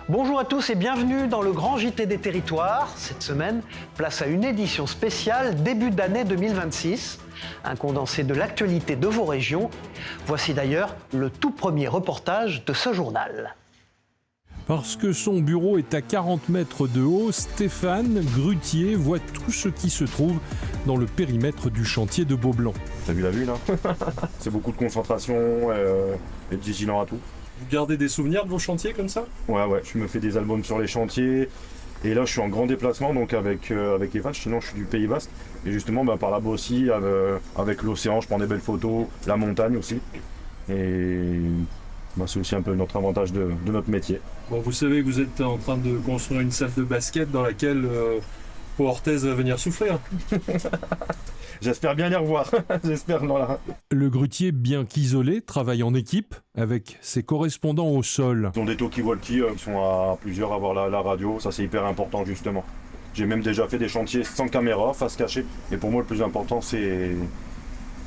Bonjour à tous et bienvenue dans le Grand JT des Territoires. Cette semaine, place à une édition spéciale début d'année 2026. Un condensé de l'actualité de vos régions. Voici d'ailleurs le tout premier reportage de ce journal. Parce que son bureau est à 40 mètres de haut, Stéphane Grutier voit tout ce qui se trouve dans le périmètre du chantier de Beaublanc. T'as vu la vue là? C'est beaucoup de concentration et de vigilant à tout. Vous gardez des souvenirs de vos chantiers comme ça? Ouais, je me fais des albums sur les chantiers. Et là, je suis en grand déplacement donc avec les vaches, sinon je suis du Pays Basque. Et justement, par là-bas aussi, avec l'océan, je prends des belles photos, la montagne aussi. Et c'est aussi un peu notre avantage de notre métier. Bon, vous savez que vous êtes en train de construire une salle de basket dans laquelle Pau Orthez va venir souffrir. J'espère bien les revoir. J'espère, voilà. Le grutier, bien qu'isolé, travaille en équipe avec ses correspondants au sol. Ils ont des talkie-walkie, ils sont à plusieurs à avoir la radio. Ça, c'est hyper important justement. J'ai même déjà fait des chantiers sans caméra, face cachée. Et pour moi, le plus important, c'est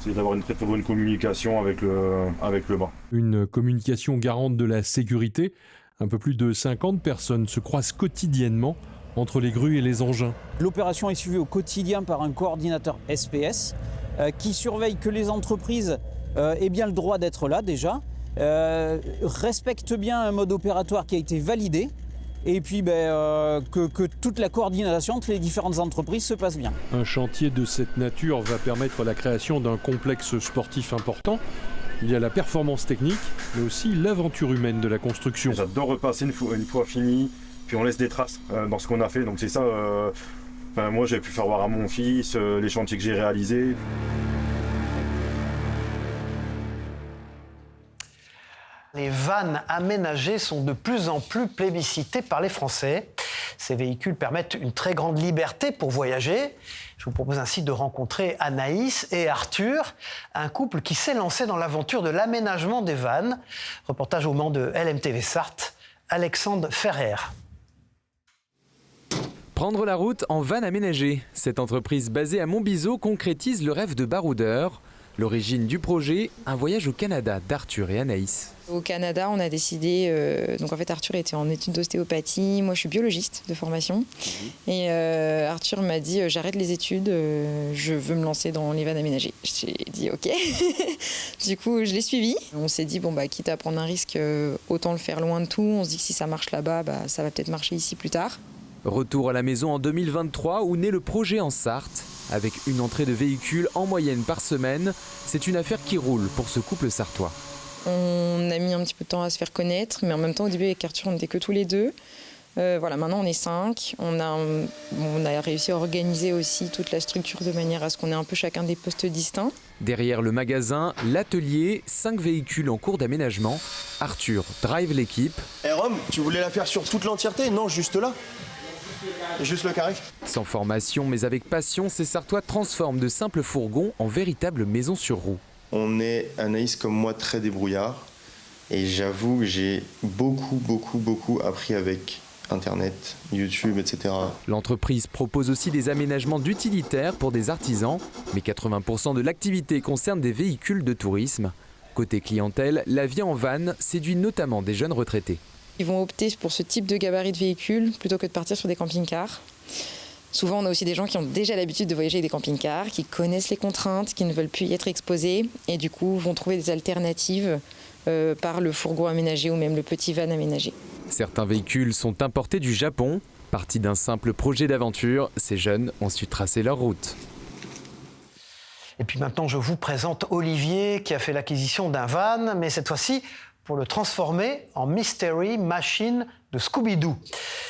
d'avoir une très bonne communication avec le bas. Une communication garante de la sécurité. Un peu plus de 50 personnes se croisent quotidiennement entre les grues et les engins. L'opération est suivie au quotidien par un coordinateur SPS qui surveille que les entreprises aient bien le droit d'être là déjà, respectent bien un mode opératoire qui a été validé et puis que toute la coordination entre les différentes entreprises se passe bien. Un chantier de cette nature va permettre la création d'un complexe sportif important. Il y a la performance technique, mais aussi l'aventure humaine de la construction. J'adore repasser une fois fini, puis on laisse des traces dans ce qu'on a fait. Donc c'est ça, moi j'ai pu faire voir à mon fils les chantiers que j'ai réalisés. Les vannes aménagées sont de plus en plus plébiscitées par les Français. Ces véhicules permettent une très grande liberté pour voyager. Je vous propose ainsi de rencontrer Anaïs et Arthur, un couple qui s'est lancé dans l'aventure de l'aménagement des vannes. Reportage au Mans de LMTV Sarthe, Alexandre Ferrer. Prendre la route en van aménagée. Cette entreprise basée à Montbiseau concrétise le rêve de baroudeur. L'origine du projet, un voyage au Canada d'Arthur et Anaïs. Au Canada, on a décidé, donc en fait Arthur était en études d'ostéopathie, moi je suis biologiste de formation, et Arthur m'a dit j'arrête les études, je veux me lancer dans les vannes aménagées. J'ai dit ok, du coup je l'ai suivi. On s'est dit quitte à prendre un risque, autant le faire loin de tout, on se dit que si ça marche là-bas, ça va peut-être marcher ici plus tard. Retour à la maison en 2023 où naît le projet en Sarthe. Avec une entrée de véhicules en moyenne par semaine, c'est une affaire qui roule pour ce couple sartois. On a mis un petit peu de temps à se faire connaître, mais en même temps au début avec Arthur on n'était que tous les deux. Maintenant on est 5, on a réussi à organiser aussi toute la structure de manière à ce qu'on ait un peu chacun des postes distincts. Derrière le magasin, l'atelier, 5 véhicules en cours d'aménagement. Arthur drive l'équipe. Rome, tu voulais la faire sur toute l'entièreté? Non, juste là. Juste le carré. Sans formation mais avec passion, ces Sartois transforment de simples fourgons en véritables maisons sur roues. On est, Anaïs comme moi, très débrouillard. Et j'avoue que j'ai beaucoup appris avec Internet, YouTube, etc. L'entreprise propose aussi des aménagements d'utilitaires pour des artisans, mais 80% de l'activité concerne des véhicules de tourisme. Côté clientèle, la vie en van séduit notamment des jeunes retraités. Ils vont opter pour ce type de gabarit de véhicule plutôt que de partir sur des camping-cars. Souvent, on a aussi des gens qui ont déjà l'habitude de voyager avec des camping-cars, qui connaissent les contraintes, qui ne veulent plus y être exposés et du coup vont trouver des alternatives par le fourgon aménagé ou même le petit van aménagé. Certains véhicules sont importés du Japon. Partis d'un simple projet d'aventure, ces jeunes ont su tracer leur route. Et puis maintenant, je vous présente Olivier qui a fait l'acquisition d'un van, mais cette fois-ci pour le transformer en Mystery Machine de Scooby-Doo.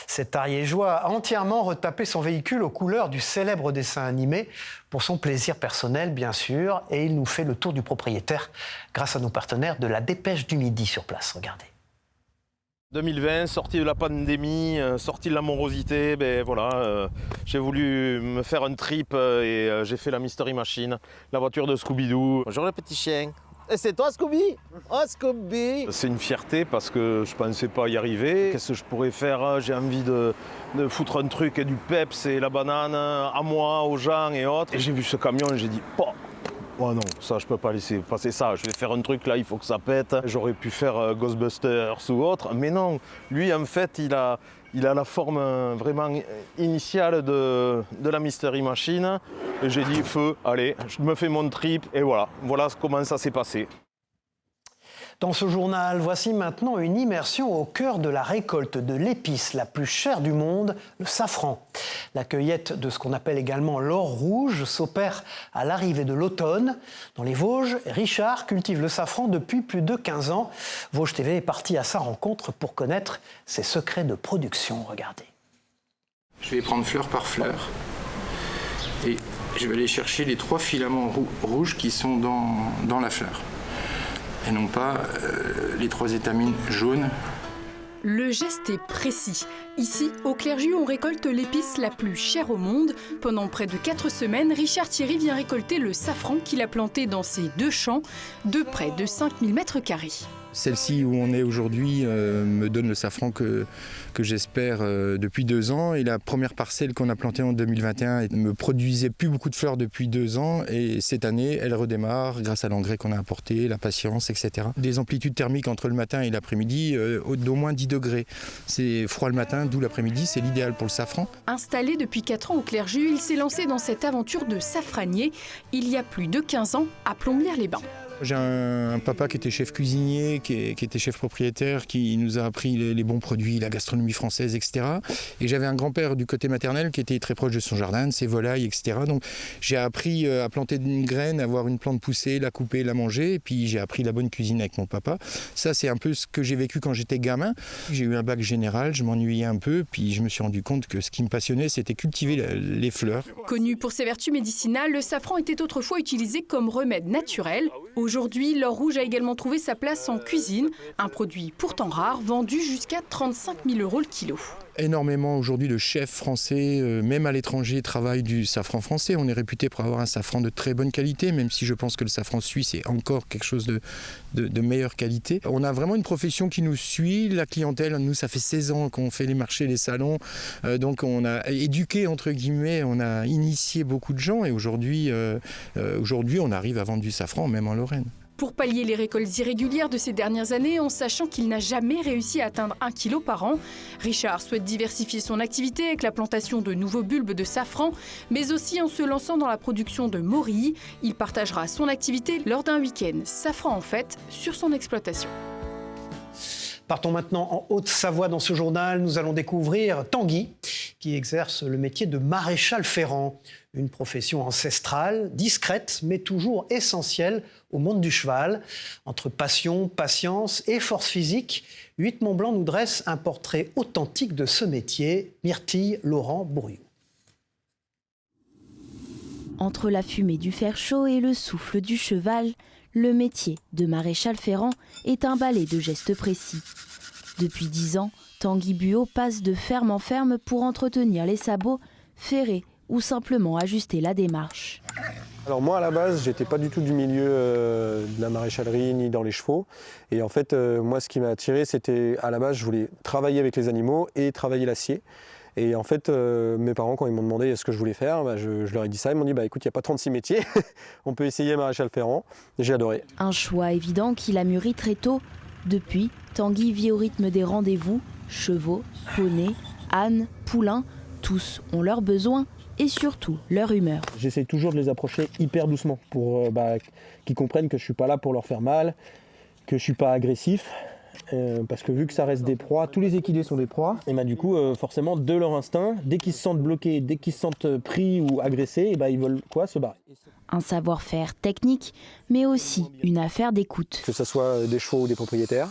Cet Ariégeois a entièrement retapé son véhicule aux couleurs du célèbre dessin animé pour son plaisir personnel, bien sûr, et il nous fait le tour du propriétaire grâce à nos partenaires de la Dépêche du Midi sur place. Regardez. 2020, sortie de la pandémie, sortie de la morosité, j'ai voulu me faire un trip et j'ai fait la Mystery Machine, la voiture de Scooby-Doo. Bonjour le petit chien. Et c'est toi Scooby? Oh Scooby! C'est une fierté parce que je pensais pas y arriver. Qu'est-ce que je pourrais faire? J'ai envie de foutre un truc et du peps et la banane à moi, aux gens et autres. Et j'ai vu ce camion et j'ai dit, Oh non, ça je peux pas laisser passer ça. Je vais faire un truc là, il faut que ça pète. J'aurais pu faire Ghostbusters ou autre, mais non. Lui, en fait, il a la forme vraiment initiale de la Mystery Machine. Et j'ai dit feu, allez, je me fais mon trip et voilà. Voilà comment ça s'est passé. Dans ce journal, voici maintenant une immersion au cœur de la récolte de l'épice la plus chère du monde, le safran. La cueillette de ce qu'on appelle également l'or rouge s'opère à l'arrivée de l'automne. Dans les Vosges, Richard cultive le safran depuis plus de 15 ans. Vosges TV est parti à sa rencontre pour connaître ses secrets de production. Regardez. Je vais prendre fleur par fleur et je vais aller chercher les 3 filaments rouges qui sont dans la fleur. Et non pas les 3 étamines jaunes. Le geste est précis. Ici, au Clerjus, on récolte l'épice la plus chère au monde. Pendant près de 4 semaines, Richard Thierry vient récolter le safran qu'il a planté dans ses 2 champs de près de 5000 m². Celle-ci où on est aujourd'hui me donne le safran que j'espère depuis 2 ans. Et la première parcelle qu'on a plantée en 2021 ne me produisait plus beaucoup de fleurs depuis 2 ans. Et cette année, elle redémarre grâce à l'engrais qu'on a apporté, la patience, etc. Des amplitudes thermiques entre le matin et l'après-midi d'au moins 10 degrés. C'est froid le matin, d'où l'après-midi, c'est l'idéal pour le safran. Installé depuis 4 ans au Clerjus, il s'est lancé dans cette aventure de safranier il y a plus de 15 ans à Plombières-les-Bains. J'ai un papa qui était chef cuisinier, qui était chef propriétaire, qui nous a appris les bons produits, la gastronomie française, etc. Et j'avais un grand-père du côté maternel qui était très proche de son jardin, de ses volailles, etc. Donc j'ai appris à planter une graine, à voir une plante pousser, la couper, la manger. Et puis j'ai appris la bonne cuisine avec mon papa. Ça, c'est un peu ce que j'ai vécu quand j'étais gamin. J'ai eu un bac général, je m'ennuyais un peu. Puis je me suis rendu compte que ce qui me passionnait, c'était cultiver les fleurs. Connu pour ses vertus médicinales, le safran était autrefois utilisé comme remède naturel. Aujourd'hui, l'or rouge a également trouvé sa place en cuisine, un produit pourtant rare, vendu jusqu'à 35 000 € le kilo. Énormément aujourd'hui de chefs français, même à l'étranger, travaillent du safran français. On est réputé pour avoir un safran de très bonne qualité, même si je pense que le safran suisse est encore quelque chose de meilleure qualité. On a vraiment une profession qui nous suit, la clientèle, nous ça fait 16 ans qu'on fait les marchés, les salons, donc on a éduqué entre guillemets, on a initié beaucoup de gens et aujourd'hui on arrive à vendre du safran même en Lorraine. Pour pallier les récoltes irrégulières de ces dernières années, en sachant qu'il n'a jamais réussi à atteindre 1 kg par an, Richard souhaite diversifier son activité avec la plantation de nouveaux bulbes de safran, mais aussi en se lançant dans la production de morilles. Il partagera son activité lors d'un week-end safran en fête sur son exploitation. Partons maintenant en Haute-Savoie. Dans ce journal, nous allons découvrir Tanguy, qui exerce le métier de maréchal ferrant. Une profession ancestrale, discrète, mais toujours essentielle au monde du cheval. Entre passion, patience et force physique, 8 Mont-Blanc nous dresse un portrait authentique de ce métier. Myrtille Laurent Bourriou. Entre la fumée du fer chaud et le souffle du cheval, le métier de maréchal ferrant est un ballet de gestes précis. Depuis 10 ans, Tanguy Buot passe de ferme en ferme pour entretenir les sabots, ferrer ou simplement ajuster la démarche. Alors moi à la base, j'étais pas du tout du milieu de la maréchalerie ni dans les chevaux. Et en fait, moi ce qui m'a attiré, c'était à la base, je voulais travailler avec les animaux et travailler l'acier. Et en fait, mes parents, quand ils m'ont demandé ce que je voulais faire, je leur ai dit ça. Ils m'ont dit, écoute, il n'y a pas 36 métiers, on peut essayer maréchal ferrant. J'ai adoré. Un choix évident qu'il a mûri très tôt. Depuis, Tanguy vit au rythme des rendez-vous. Chevaux, poneys, ânes, poulains, tous ont leurs besoins et surtout leur humeur. J'essaie toujours de les approcher hyper doucement pour qu'ils comprennent que je ne suis pas là pour leur faire mal, que je ne suis pas agressif. Parce que vu que ça reste des proies, tous les équidés sont des proies, et du coup, forcément, de leur instinct, dès qu'ils se sentent bloqués, dès qu'ils se sentent pris ou agressés, ils veulent se barrer. Un savoir-faire technique, mais aussi une affaire d'écoute. Que ce soit des chevaux ou des propriétaires.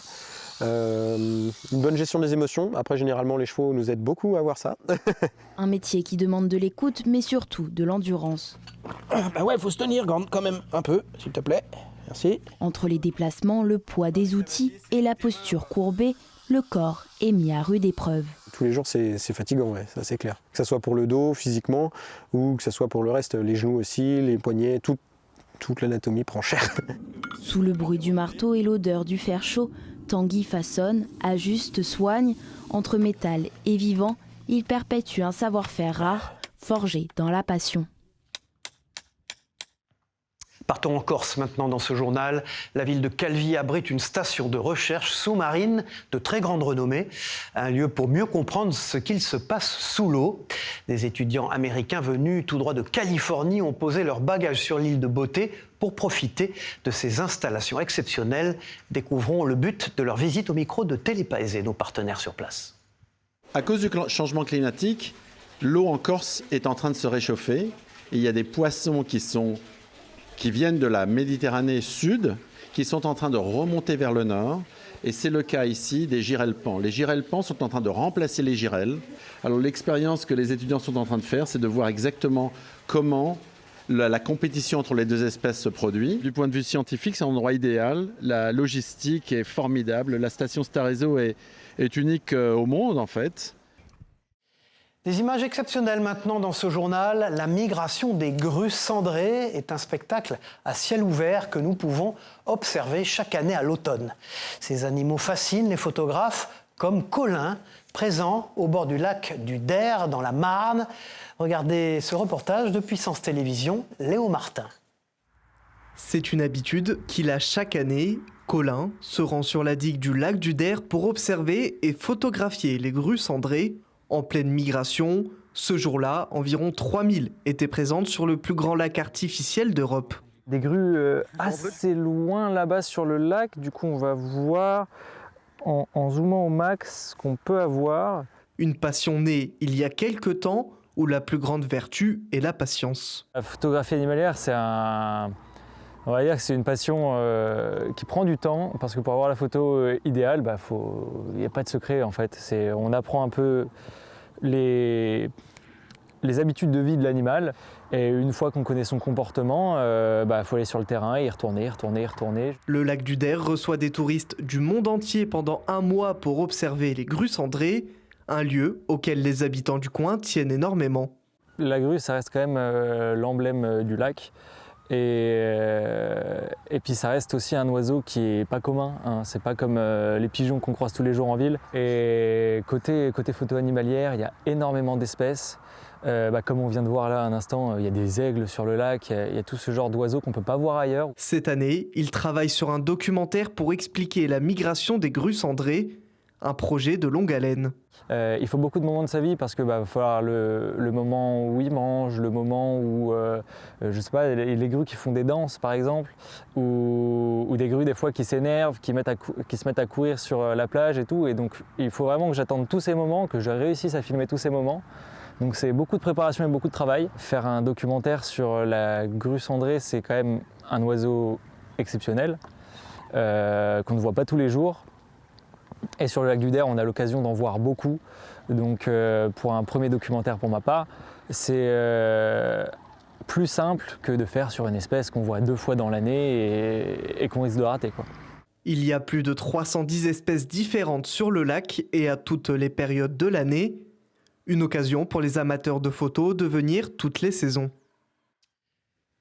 Une bonne gestion des émotions. Après, généralement, les chevaux nous aident beaucoup à voir ça. Un métier qui demande de l'écoute, mais surtout de l'endurance. Ouais, faut se tenir quand même un peu, s'il te plaît. Merci. Entre les déplacements, le poids des outils et la posture courbée, le corps est mis à rude épreuve. Tous les jours, c'est fatigant, ouais, ça c'est clair. Que ce soit pour le dos, physiquement, ou que ce soit pour le reste, les genoux aussi, les poignets, toute l'anatomie prend cher. Sous le bruit du marteau et l'odeur du fer chaud, Tanguy façonne, ajuste, soigne. Entre métal et vivant, il perpétue un savoir-faire rare, forgé dans la passion. Partons en Corse maintenant dans ce journal. La ville de Calvi abrite une station de recherche sous-marine de très grande renommée, un lieu pour mieux comprendre ce qu'il se passe sous l'eau. Des étudiants américains venus tout droit de Californie ont posé leurs bagages sur l'île de Beauté pour profiter de ces installations exceptionnelles. Découvrons le but de leur visite au micro de Télépaésé, nos partenaires sur place. À cause du changement climatique, l'eau en Corse est en train de se réchauffer et il y a des poissons qui viennent de la Méditerranée sud, qui sont en train de remonter vers le nord. Et c'est le cas ici des girelles-pans. Les girelles-pans sont en train de remplacer les girelles. Alors l'expérience que les étudiants sont en train de faire, c'est de voir exactement comment la compétition entre les deux espèces se produit. Du point de vue scientifique, c'est un endroit idéal. La logistique est formidable. La station Starezo est unique au monde, en fait. Des images exceptionnelles maintenant dans ce journal. La migration des grues cendrées est un spectacle à ciel ouvert que nous pouvons observer chaque année à l'automne. Ces animaux fascinent les photographes comme Colin, présent au bord du lac du Der dans la Marne. Regardez ce reportage de Puissance Télévisions, Léo Martin. C'est une habitude qu'il a chaque année. Colin se rend sur la digue du lac du Der pour observer et photographier les grues cendrées. En pleine migration, ce jour-là, environ 3000 étaient présentes sur le plus grand lac artificiel d'Europe. Des grues assez loin là-bas sur le lac, du coup on va voir en zoomant au max ce qu'on peut avoir. Une passion née il y a quelque temps où la plus grande vertu est la patience. La photographie animalière, on va dire que c'est une passion qui prend du temps, parce que pour avoir la photo idéale, il n'y a pas de secret en fait. On apprend un peu les habitudes de vie de l'animal, et une fois qu'on connaît son comportement, faut aller sur le terrain et y retourner. Le lac du Der reçoit des touristes du monde entier pendant un mois pour observer les grues cendrées, un lieu auquel les habitants du coin tiennent énormément. La grue, ça reste quand même l'emblème du lac. Et puis ça reste aussi un oiseau qui est pas commun, hein. C'est pas comme les pigeons qu'on croise tous les jours en ville. Et côté photo animalière, il y a énormément d'espèces. Comme on vient de voir là un instant, il y a des aigles sur le lac, il y a tout ce genre d'oiseaux qu'on peut pas voir ailleurs. Cette année, il travaille sur un documentaire pour expliquer la migration des grues cendrées, un projet de longue haleine. Il faut beaucoup de moments de sa vie, parce que va falloir le moment où il mange, le moment où, je sais pas, les grues qui font des danses par exemple, ou des grues des fois qui s'énervent, qui se mettent à courir sur la plage et tout. Et donc il faut vraiment que j'attende tous ces moments, que je réussisse à filmer tous ces moments. Donc c'est beaucoup de préparation et beaucoup de travail. Faire un documentaire sur la grue cendrée, c'est quand même un oiseau exceptionnel, qu'on ne voit pas tous les jours. Et sur le lac du Der, on a l'occasion d'en voir beaucoup. Donc pour un premier documentaire pour ma part, c'est plus simple que de faire sur une espèce qu'on voit 2 fois dans l'année et qu'on risque de rater, quoi. Il y a plus de 310 espèces différentes sur le lac et à toutes les périodes de l'année. Une occasion pour les amateurs de photos de venir toutes les saisons.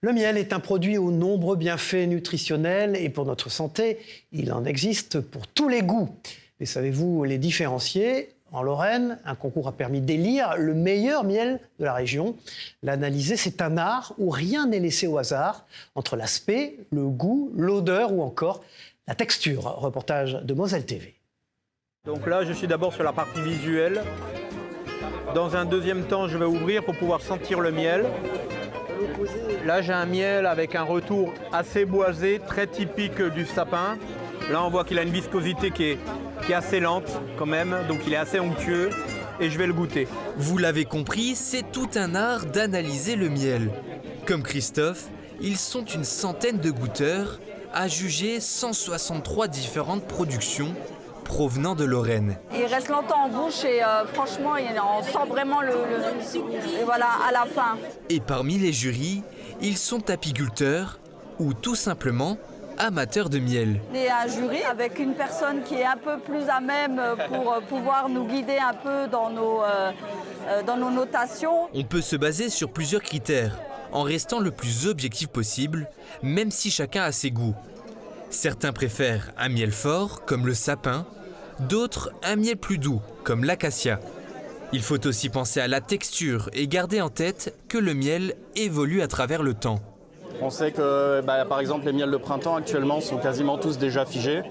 Le miel est un produit aux nombreux bienfaits nutritionnels et pour notre santé, il en existe pour tous les goûts. Mais savez-vous les différencier ? En Lorraine, un concours a permis d'élire le meilleur miel de la région. L'analyser, c'est un art où rien n'est laissé au hasard, entre l'aspect, le goût, l'odeur ou encore la texture. Reportage de Moselle TV. Donc là, je suis d'abord sur la partie visuelle. Dans un deuxième temps, je vais ouvrir pour pouvoir sentir le miel. Là, j'ai un miel avec un retour assez boisé, très typique du sapin. Là, on voit qu'il a une viscosité qui est assez lente quand même, donc il est assez onctueux et je vais le goûter. Vous l'avez compris, c'est tout un art d'analyser le miel. Comme Christophe, ils sont une centaine de goûteurs à juger 163 différentes productions provenant de Lorraine. Il reste longtemps en bouche et franchement, on sent vraiment et voilà, à la fin. Et parmi les jurys, ils sont apiculteurs ou tout simplement amateurs de miel. Il y a un jury avec une personne qui est un peu plus à même pour pouvoir nous guider un peu dans nos notations. On peut se baser sur plusieurs critères, en restant le plus objectif possible, même si chacun a ses goûts. Certains préfèrent un miel fort, comme le sapin, d'autres un miel plus doux, comme l'acacia. Il faut aussi penser à la texture et garder en tête que le miel évolue à travers le temps. On sait que par exemple les miels de printemps actuellement sont quasiment tous déjà figés.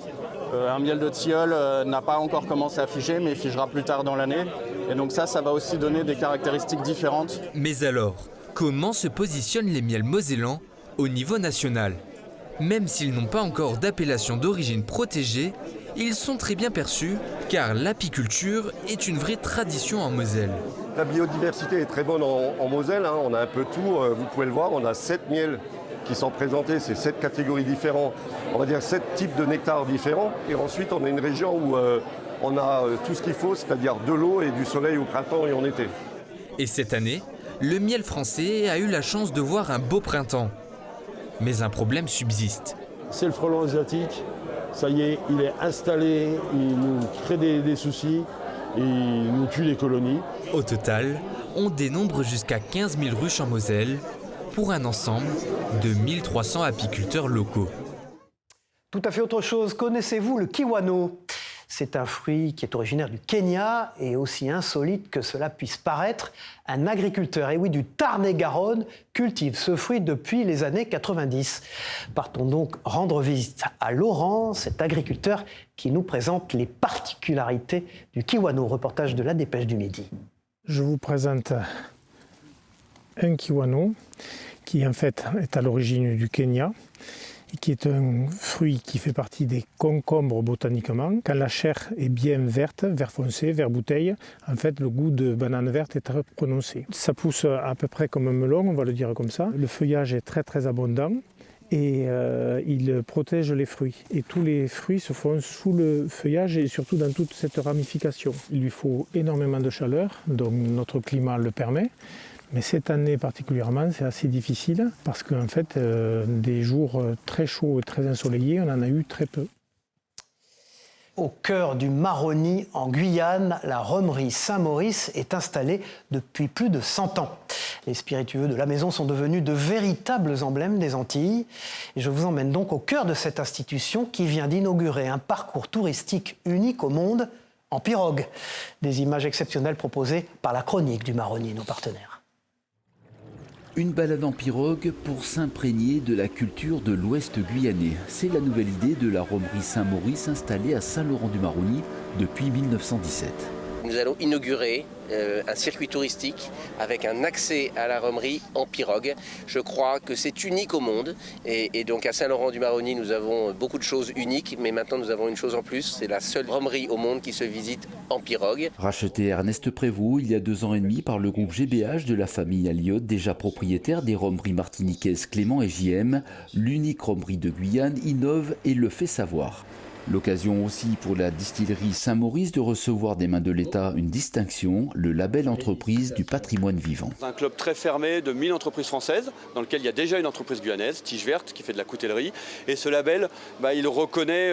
Un miel de tilleul n'a pas encore commencé à figer mais figera plus tard dans l'année. Et donc ça va aussi donner des caractéristiques différentes. Mais alors, comment se positionnent les miels mosellans au niveau national? Même s'ils n'ont pas encore d'appellation d'origine protégée, ils sont très bien perçus car l'apiculture est une vraie tradition en Moselle. La biodiversité est très bonne en Moselle, on a un peu tout, vous pouvez le voir, on a 7 miels qui sont présentés, c'est 7 catégories différentes, on va dire 7 types de nectar différents. Et ensuite on a une région où on a tout ce qu'il faut, c'est-à-dire de l'eau et du soleil au printemps et en été. Et cette année, le miel français a eu la chance de voir un beau printemps. Mais un problème subsiste. C'est le frelon asiatique, ça y est, il est installé, il nous crée des soucis, il nous tue les colonies. Au total, on dénombre jusqu'à 15 000 ruches en Moselle, pour un ensemble de 1300 apiculteurs locaux. Tout à fait autre chose, connaissez-vous le kiwano ? C'est un fruit qui est originaire du Kenya et aussi insolite que cela puisse paraître. Un agriculteur, et oui, du Tarn-et-Garonne, cultive ce fruit depuis les années 90. Partons donc rendre visite à Laurent, cet agriculteur qui nous présente les particularités du kiwano. Reportage de la Dépêche du Midi. Je vous présente un kiwano qui en fait est à l'origine du Kenya et qui est un fruit qui fait partie des concombres botaniquement. Quand la chair est bien verte, vert foncé, vert bouteille, en fait le goût de banane verte est très prononcé. Ça pousse à peu près comme un melon, on va le dire comme ça. Le feuillage est très très abondant et il protège les fruits. Et tous les fruits se font sous le feuillage et surtout dans toute cette ramification. Il lui faut énormément de chaleur, donc notre climat le permet. Mais cette année particulièrement, c'est assez difficile parce qu'en fait, des jours très chauds et très ensoleillés, on en a eu très peu. Au cœur du Maroni, en Guyane, la Romerie Saint-Maurice est installée depuis plus de 100 ans. Les spiritueux de la maison sont devenus de véritables emblèmes des Antilles. Et je vous emmène donc au cœur de cette institution qui vient d'inaugurer un parcours touristique unique au monde en pirogue. Des images exceptionnelles proposées par la Chronique du Maroni, nos partenaires. Une balade en pirogue pour s'imprégner de la culture de l'Ouest guyanais. C'est la nouvelle idée de la Romerie Saint-Maurice installée à Saint-Laurent-du-Maroni depuis 1917. Nous allons inaugurer un circuit touristique avec un accès à la Romerie en pirogue. Je crois que c'est unique au monde et donc à Saint-Laurent-du-Maroni nous avons beaucoup de choses uniques, mais maintenant nous avons une chose en plus, c'est la seule Romerie au monde qui se visite en pirogue. Racheté Ernest Prévost il y a 2 ans et demi par le groupe GBH de la famille Alliot, déjà propriétaire des Romeries martiniquaises Clément et JM, l'unique Romerie de Guyane innove et le fait savoir. L'occasion aussi pour la distillerie Saint-Maurice de recevoir des mains de l'État une distinction, le label entreprise du patrimoine vivant. Un club très fermé de 1000 entreprises françaises, dans lequel il y a déjà une entreprise guyanaise, Tige Verte, qui fait de la coutellerie. Et ce label, il reconnaît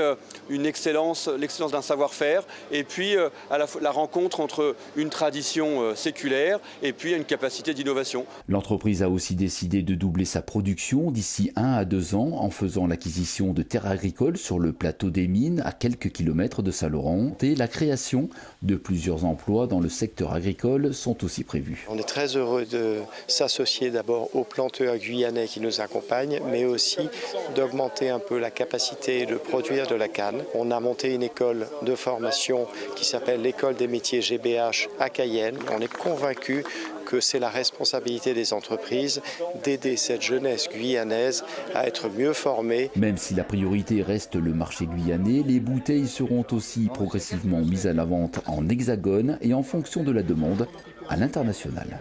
une excellence, l'excellence d'un savoir-faire, et puis la rencontre entre une tradition séculaire et puis une capacité d'innovation. L'entreprise a aussi décidé de doubler sa production d'ici 1 à 2 ans en faisant l'acquisition de terres agricoles sur le plateau des Mines, à quelques kilomètres de Saint-Laurent, et la création de plusieurs emplois dans le secteur agricole sont aussi prévus. On est très heureux de s'associer d'abord aux planteurs guyanais qui nous accompagnent, mais aussi d'augmenter un peu la capacité de produire de la canne. On a monté une école de formation qui s'appelle l'école des métiers GBH à Cayenne. On est convaincus que c'est la responsabilité des entreprises d'aider cette jeunesse guyanaise à être mieux formée. Même si la priorité reste le marché guyanais, les bouteilles seront aussi progressivement mises à la vente en hexagone et en fonction de la demande à l'international.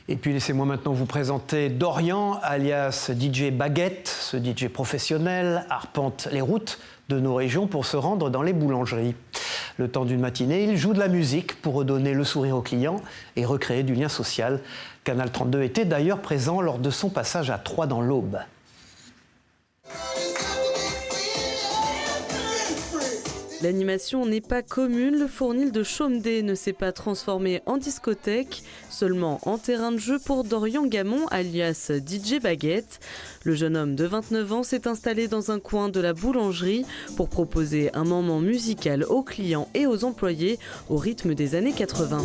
Et puis laissez-moi maintenant vous présenter Dorian, alias DJ Baguette. Ce DJ professionnel arpente les routes de nos régions pour se rendre dans les boulangeries. Le temps d'une matinée, il joue de la musique pour redonner le sourire aux clients et recréer du lien social. Canal 32 était d'ailleurs présent lors de son passage à Troyes dans l'Aube. L'animation n'est pas commune, le fournil de Chaumeday ne s'est pas transformé en discothèque, seulement en terrain de jeu pour Dorian Gamon, alias DJ Baguette. Le jeune homme de 29 ans s'est installé dans un coin de la boulangerie pour proposer un moment musical aux clients et aux employés au rythme des années 80.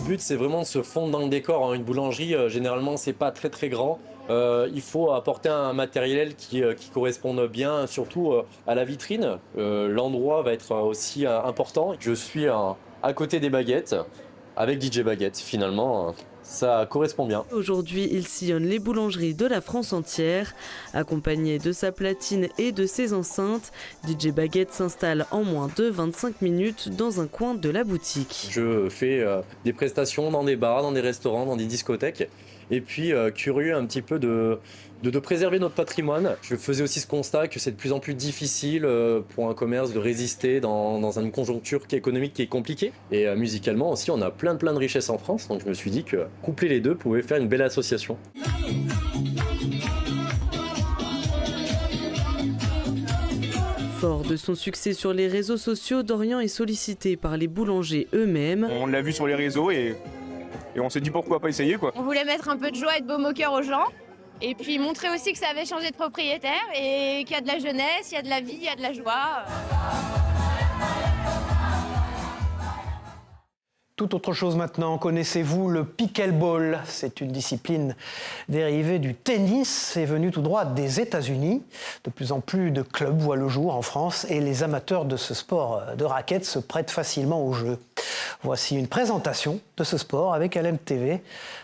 but, c'est vraiment de se fondre dans le décor. Une boulangerie, généralement, c'est pas très très grand. Il faut apporter un matériel qui corresponde bien, surtout à la vitrine. L'endroit va être aussi important. Je suis à côté des baguettes, avec DJ Baguette, finalement. Ça correspond bien. Aujourd'hui, il sillonne les boulangeries de la France entière. Accompagné de sa platine et de ses enceintes, DJ Baguette s'installe en moins de 25 minutes dans un coin de la boutique. Je fais des prestations dans des bars, dans des restaurants, dans des discothèques. Et puis, curieux un petit peu de préserver notre patrimoine. Je faisais aussi ce constat que c'est de plus en plus difficile pour un commerce de résister dans une conjoncture économique qui est compliquée. Et musicalement aussi, on a plein de richesses en France. Donc je me suis dit que coupler les deux pouvait faire une belle association. Fort de son succès sur les réseaux sociaux, Dorian est sollicité par les boulangers eux-mêmes. On l'a vu sur les réseaux et on s'est dit pourquoi pas essayer quoi. On voulait mettre un peu de joie et de baume au cœur aux gens et puis montrer aussi que ça avait changé de propriétaire et qu'il y a de la jeunesse, il y a de la vie, il y a de la joie. Tout autre chose maintenant, connaissez-vous le pickleball? C'est une discipline dérivée du tennis et venue tout droit des États-Unis. De plus en plus de clubs voient le jour en France et les amateurs de ce sport de raquettes se prêtent facilement au jeu. Voici une présentation de ce sport avec LMTV,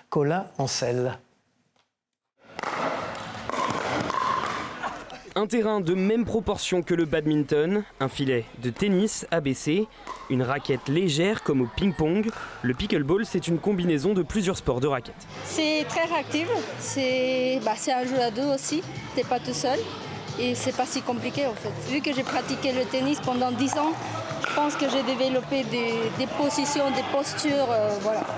Colin Ancel. Un terrain de même proportion que le badminton, un filet de tennis abaissé, une raquette légère comme au ping-pong. Le pickleball, c'est une combinaison de plusieurs sports de raquettes. C'est très réactif, c'est un jeu à deux aussi, t'es pas tout seul et c'est pas si compliqué en fait. Vu que j'ai pratiqué le tennis pendant 10 ans, je pense que j'ai développé des positions, des postures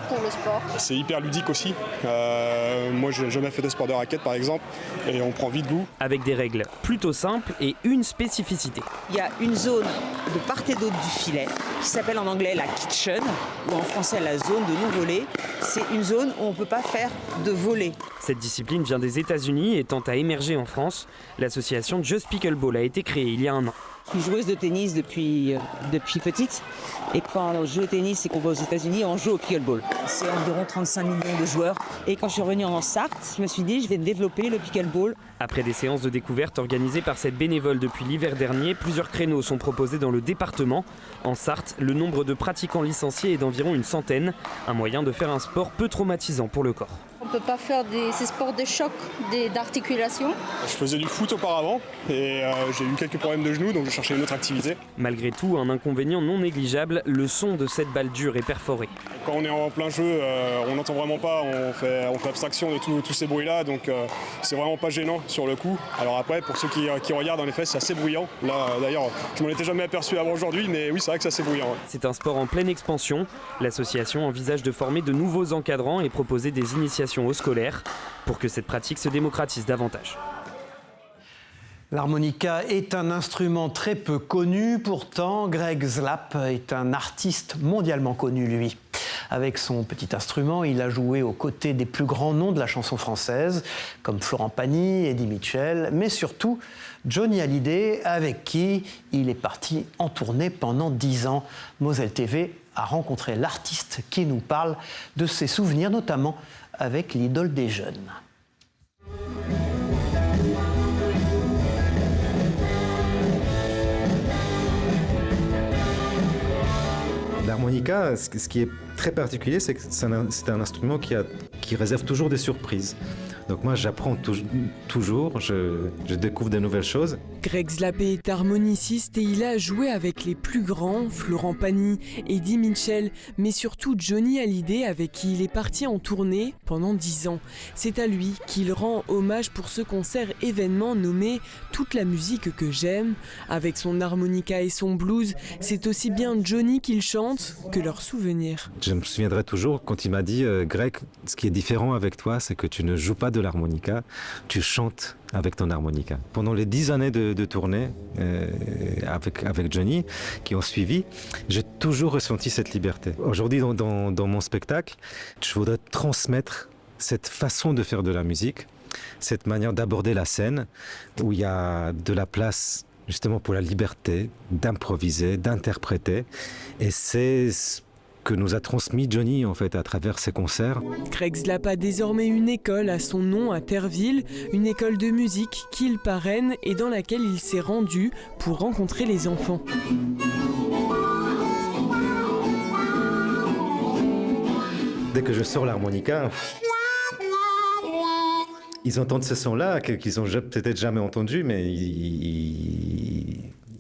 pour le sport. C'est hyper ludique aussi. Moi, j'ai jamais fait de sport de raquette par exemple et on prend vite goût. Avec des règles plutôt simples et une spécificité. Il y a une zone de part et d'autre du filet qui s'appelle en anglais la kitchen ou en français la zone de non-volée. C'est une zone où on ne peut pas faire de volée. Cette discipline vient des États-Unis et tend à émerger en France. L'association Just Pickleball a été créée il y a un an. Je suis joueuse de tennis depuis petite. Et quand on joue au tennis et qu'on va aux États-Unis, on joue au pickleball. C'est environ 35 millions de joueurs. Et quand je suis revenue en Sarthe, je me suis dit je vais développer le pickleball. Après des séances de découverte organisées par cette bénévole depuis l'hiver dernier, plusieurs créneaux sont proposés dans le département. En Sarthe, le nombre de pratiquants licenciés est d'environ une centaine. Un moyen de faire un sport peu traumatisant pour le corps. On ne peut pas faire ces sports de choc, d'articulation. Je faisais du foot auparavant et j'ai eu quelques problèmes de genoux, donc je cherchais une autre activité. Malgré tout, un inconvénient non négligeable, le son de cette balle dure est perforé. Quand on est en plein jeu, on n'entend vraiment pas, on fait abstraction de tous ces bruits-là, donc c'est vraiment pas gênant sur le coup. Alors après, pour ceux qui regardent, en effet, c'est assez bruyant. Là, d'ailleurs, je m'en étais jamais aperçu avant aujourd'hui, mais oui, c'est vrai que c'est assez bruyant. Ouais. C'est un sport en pleine expansion. L'association envisage de former de nouveaux encadrants et proposer des initiations aux scolaires pour que cette pratique se démocratise davantage. L'harmonica est un instrument très peu connu, pourtant Greg Zlap est un artiste mondialement connu, lui. Avec son petit instrument, il a joué aux côtés des plus grands noms de la chanson française, comme Florent Pagny, Eddie Mitchell, mais surtout Johnny Hallyday, avec qui il est parti en tournée pendant 10 ans. Moselle TV a rencontré l'artiste qui nous parle de ses souvenirs, notamment avec l'idole des jeunes. L'harmonica, ce qui est très particulier, c'est que c'est un instrument qui réserve toujours des surprises. Donc moi, j'apprends toujours, je découvre de nouvelles choses. Greg Zlap est harmoniciste et il a joué avec les plus grands, Florent Pagny, Eddie Mitchell, mais surtout Johnny Hallyday, avec qui il est parti en tournée pendant 10 ans. C'est à lui qu'il rend hommage pour ce concert événement nommé « Toute la musique que j'aime ». Avec son harmonica et son blues, c'est aussi bien Johnny qu'il chante que leurs souvenirs. Je me souviendrai toujours quand il m'a dit « Greg, ce qui est différent avec toi, c'est que tu ne joues pas de l'harmonica, tu chantes avec ton harmonica ». Pendant les 10 années de tournée avec Johnny qui ont suivi, j'ai toujours ressenti cette liberté. Aujourd'hui, dans mon spectacle, je voudrais transmettre cette façon de faire de la musique, cette manière d'aborder la scène, où il y a de la place justement pour la liberté d'improviser, d'interpréter. Et c'est que nous a transmis Johnny en fait à travers ses concerts. Greg Zlap a désormais une école à son nom à Terreville, une école de musique qu'il parraine et dans laquelle il s'est rendu pour rencontrer les enfants. Dès que je sors l'harmonica, ils entendent ce son-là qu'ils n'ont peut-être jamais entendu, mais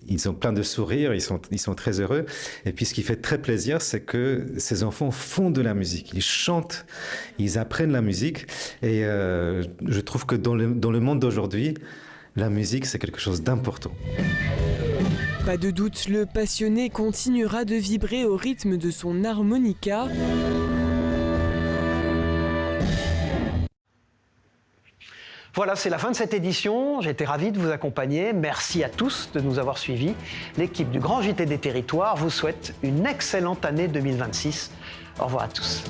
ils ont plein de sourires, ils sont très heureux. Et puis ce qui fait très plaisir, c'est que ces enfants font de la musique. Ils chantent, ils apprennent la musique. Et je trouve que dans le monde d'aujourd'hui, la musique, c'est quelque chose d'important. Pas de doute, le passionné continuera de vibrer au rythme de son harmonica. Voilà, c'est la fin de cette édition. J'ai été ravi de vous accompagner. Merci à tous de nous avoir suivis. L'équipe du Grand JT des Territoires vous souhaite une excellente année 2026. Au revoir à tous.